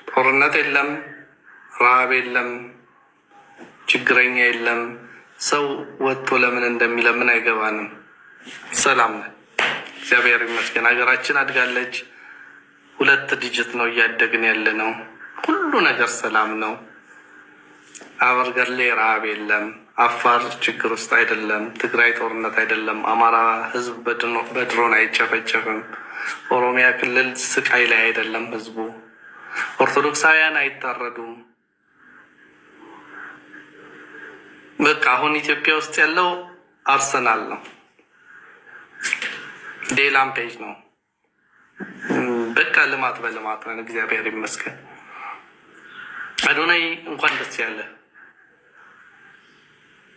ጦርነት የለም፣ ረሃብ የለም፣ ችግረኛ የለም። ሰው ወጥቶ ለምን እንደሚለምን አይገባንም። ሰላም ነን፣ እግዚአብሔር ይመስገን። ሀገራችን አድጋለች። 2 ዲጂት ነው እያደግን ያለ ነው። ሁሉ ነገር ሰላም ነው። አበርገሌ ረሃብ የለም። አፋር ችግር ውስጥ አይደለም። ትግራይ ጦርነት አይደለም። አማራ ህዝብ በድሮን አይጨፈጨፍም። ኦሮሚያ ክልል ስቃይ ላይ አይደለም ህዝቡ። ኦርቶዶክሳውያን አይታረዱም። በቃ አሁን ኢትዮጵያ ውስጥ ያለው አርሰናል ነው፣ ዴላም ፔጅ ነው። በቃ ልማት በልማት ነን፣ እግዚአብሔር ይመስገን። አዶናይ እንኳን ደስ ያለ።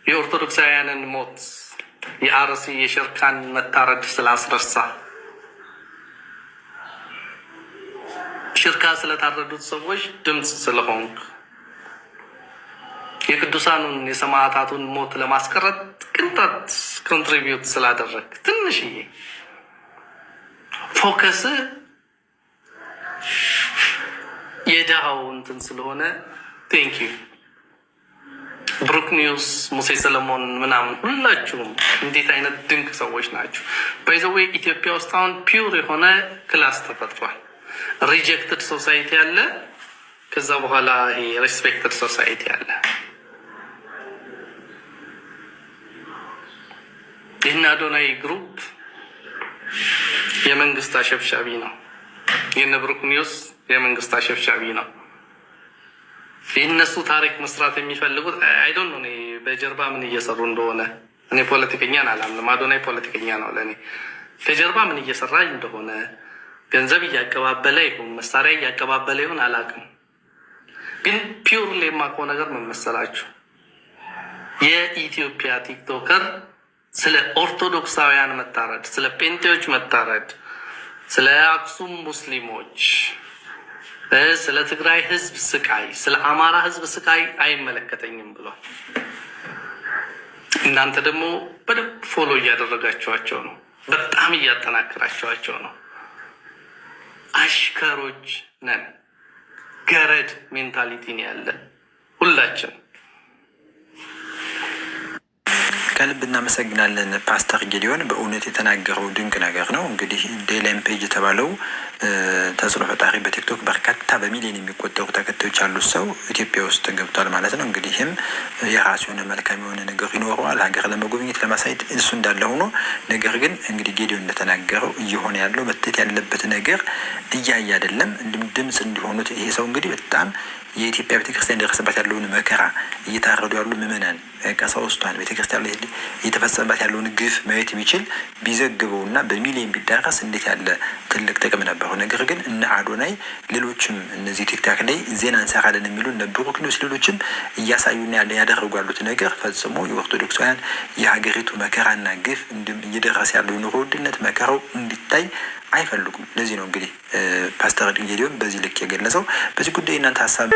የኦርቶዶክሳውያንን ሞት የአርሲ የሽርካን መታረድ ስላስረሳ ሽርካ ስለታረዱት ሰዎች ድምፅ ስለሆንክ የቅዱሳኑን የሰማዕታቱን ሞት ለማስቀረት ቅንጣት ኮንትሪቢዩት ስላደረግ ትንሽዬ ፎከስ የድሃው እንትን ስለሆነ ቴንክ ዩ ብሩክ ኒውስ፣ ሙሴ ሰለሞን ምናምን ሁላችሁም እንዴት አይነት ድንቅ ሰዎች ናቸው። ባይዘዌ ኢትዮጵያ ውስጥ አሁን ፒውር የሆነ ክላስ ተፈጥሯል። ሪጀክትድ ሶሳይቲ አለ፣ ከዛ በኋላ ሬስፔክትድ ሶሳይቲ አለ። ይህን አዶናይ ግሩፕ የመንግስት አሸብሻቢ ነው። ይህን ብሩክ ኒውስ የመንግስት አሸብሻቢ ነው። የእነሱ ታሪክ መስራት የሚፈልጉት አይዶን ነው። በጀርባ ምን እየሰሩ እንደሆነ እኔ ፖለቲከኛን አላምንም። አዶናይ ፖለቲከኛ ነው ለእኔ። ከጀርባ ምን እየሰራ እንደሆነ ገንዘብ እያቀባበለ ይሁን መሳሪያ እያቀባበለ ይሁን አላውቅም። ግን ፒውርሊ የማውቀው ነገር ምን መሰላችሁ? የኢትዮጵያ ቲክቶከር ስለ ኦርቶዶክሳውያን መታረድ፣ ስለ ጴንጤዎች መታረድ፣ ስለ አክሱም ሙስሊሞች፣ ስለ ትግራይ ህዝብ ስቃይ፣ ስለ አማራ ህዝብ ስቃይ አይመለከተኝም ብሏል። እናንተ ደግሞ በደንብ ፎሎ እያደረጋችኋቸው ነው። በጣም እያጠናከራችኋቸው ነው። አሽከሮች ነን። ገረድ ሜንታሊቲ ነው ያለን ሁላችን። ከልብ እናመሰግናለን ፓስተር ጌዲዮን። በእውነት የተናገረው ድንቅ ነገር ነው። እንግዲህ ዴላም ፔጅ የተባለው ተጽዕኖ ፈጣሪ በቲክቶክ በርካታ በሚሊዮን የሚቆጠሩ ተከታዮች ያሉት ሰው ኢትዮጵያ ውስጥ ገብቷል ማለት ነው። እንግዲህም የራሱ የሆነ መልካም የሆነ ነገር ይኖረዋል ሀገር ለመጎብኘት ለማሳየት፣ እሱ እንዳለ ሆኖ ነገር ግን እንግዲህ ጌዲዮን እንደተናገረው እየሆነ ያለው መተት ያለበት ነገር እያየ አይደለም። ድምፅ እንዲሆኑት ይሄ ሰው እንግዲህ በጣም የኢትዮጵያ ቤተክርስቲያን ደረሰባት ያለውን መከራ፣ እየታረዱ ያሉ ምዕመናን፣ ቀሳውስቷን ቤተክርስቲያን ላይ እየተፈጸመባት ያለውን ግፍ ማየት ቢችል ቢዘግበውና በሚሊዮን ቢዳረስ እንዴት ያለ ትልቅ ጥቅም ነበረው። ነገር ግን እነ አዶናይ ሌሎችም እነዚህ ቲክታክ ላይ ዜና እንሰራለን የሚሉ እነ ብሩክ ኒውስ ሌሎችም እያሳዩና ያደረጉ ያሉት ነገር ፈጽሞ የኦርቶዶክሳውያን የሀገሪቱ መከራና ግፍ እንዲሁም እየደረሰ ያለው የኑሮ ውድነት መከራው እንዲታይ አይፈልጉም። ለዚህ ነው እንግዲህ ፓስተር ጌዲዮን በዚህ ልክ የገለጸው። በዚህ ጉዳይ እናንተ ሀሳብ።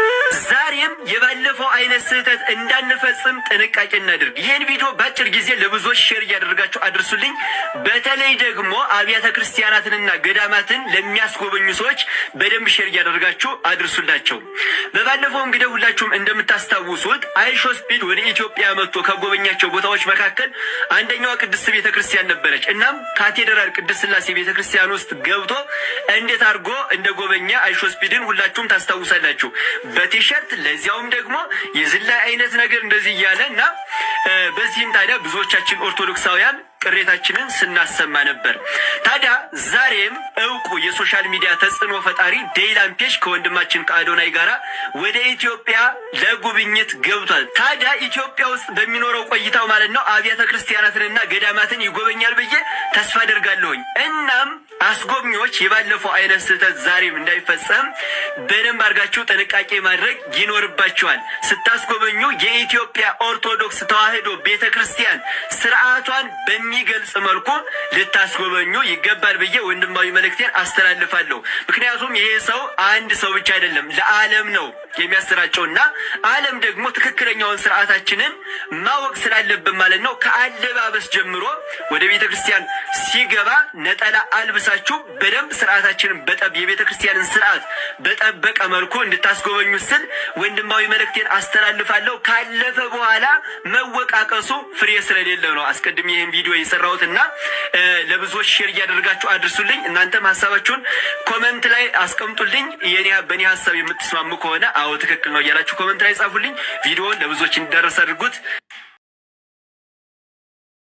ዛሬም የባለፈው አይነት ስህተት እንዳንፈጽም ጥንቃቄ እናድርግ። ይህን ቪዲዮ በአጭር ጊዜ ለብዙዎች ሼር እያደረጋችሁ አድርሱልኝ። በተለይ ደግሞ አብያተ ክርስቲያናትንና ገዳማትን ለሚያስጎበኙ ሰዎች በደንብ ሼር እያደረጋችሁ አድርሱላቸው። በባለፈው እንግዲህ ሁላችሁም እንደምታስታውሱት አይሾስፒድ ወደ ኢትዮጵያ መጥቶ ከጎበኛቸው ቦታዎች መካከል አንደኛዋ ቅድስት ቤተክርስቲያን ነበረች። እናም ካቴድራል ቅድስት ሥላሴ ቤተክርስቲያን ውስጥ ገብቶ እንዴት አድርጎ እንደጎበኛ አይሾስፒድን ሁላችሁም ታስታውሳላችሁ። በቲሸርት ለዚያውም ደግሞ የዝላይ አይነት ነገር እንደዚህ እያለ እና በዚህም ታዲያ ብዙዎቻችን ኦርቶዶክሳውያን ቅሬታችንን ስናሰማ ነበር። ታዲያ ዛሬም እውቁ የሶሻል ሚዲያ ተጽዕኖ ፈጣሪ ዴላም ፔጅ ከወንድማችን ከአዶናይ ጋራ ወደ ኢትዮጵያ ለጉብኝት ገብቷል። ታዲያ ኢትዮጵያ ውስጥ በሚኖረው ቆይታው ማለት ነው አብያተ ክርስቲያናትንና ገዳማትን ይጎበኛል ብዬ ተስፋ አደርጋለሁኝ። እናም አስጎብኚዎች የባለፈው አይነት ስህተት ዛሬም እንዳይፈጸም በደንብ አድርጋችሁ ጥንቃቄ ማድረግ ይኖርባችኋል። ስታስጎበኙ የኢትዮጵያ ኦርቶዶክስ ተዋሕዶ ቤተክርስቲያን ስርዓቷን በሚገልጽ መልኩ ልታስጎበኙ ይገባል ብዬ ወንድማዊ መልእክቴን አስተላልፋለሁ። ምክንያቱም ይሄ ሰው አንድ ሰው ብቻ አይደለም፣ ለዓለም ነው የሚያሰራጨውና ዓለም ደግሞ ትክክለኛውን ስርዓታችንን ማወቅ ስላለብን ማለት ነው ከአለባበስ ጀምሮ ወደ ቤተ ክርስቲያን ሲገባ ነጠላ አልብሳችሁ በደንብ ስርዓታችንን የቤተ ክርስቲያንን ስርዓት በጠበቀ መልኩ እንድታስጎበኙ ስል ወንድማዊ መልእክቴን አስተላልፋለሁ። ካለፈ በኋላ መወቃቀሱ ፍሬ ስለሌለው ነው አስቀድሜ ይህን ቪዲዮ የሰራሁትና ለብዙዎች ሼር እያደረጋችሁ አድርሱልኝ። እናንተም ሀሳባችሁን ኮመንት ላይ አስቀምጡልኝ። በእኔ ሀሳብ የምትስማሙ ከሆነ አዎ ትክክል ነው እያላችሁ ኮመንት ላይ ጻፉልኝ። ቪዲዮውን ለብዙዎች እንዲደረስ አድርጉት።